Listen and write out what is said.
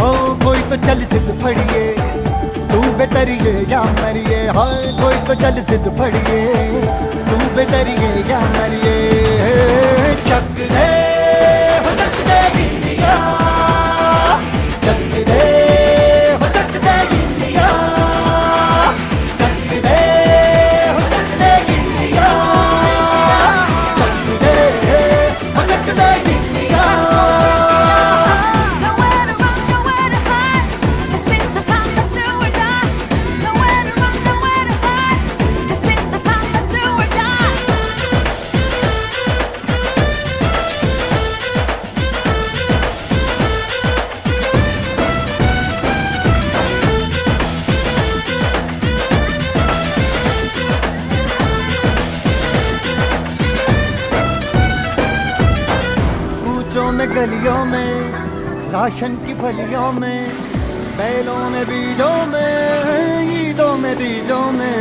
हो कोई तो चल जिद फड़िए, तू बेतरिए या मरिए, हाँ कोई तो चल जिद फड़िए, तू बेतरिए या मरिए। चक दे हो चक दे इंडिया, चक दे हो चक दे इंडिया, चक दे हो चक दे इंडिया, चक दे हो चक दे India. Nowhere to run, nowhere to hide. This is the time, let's do or die. Nowhere to run, nowhere to hide. This is the time, let's do or die. कूचों में गलियों में, ration की फलियों में, बैलों में बीजों में, ईदों में बीजों में,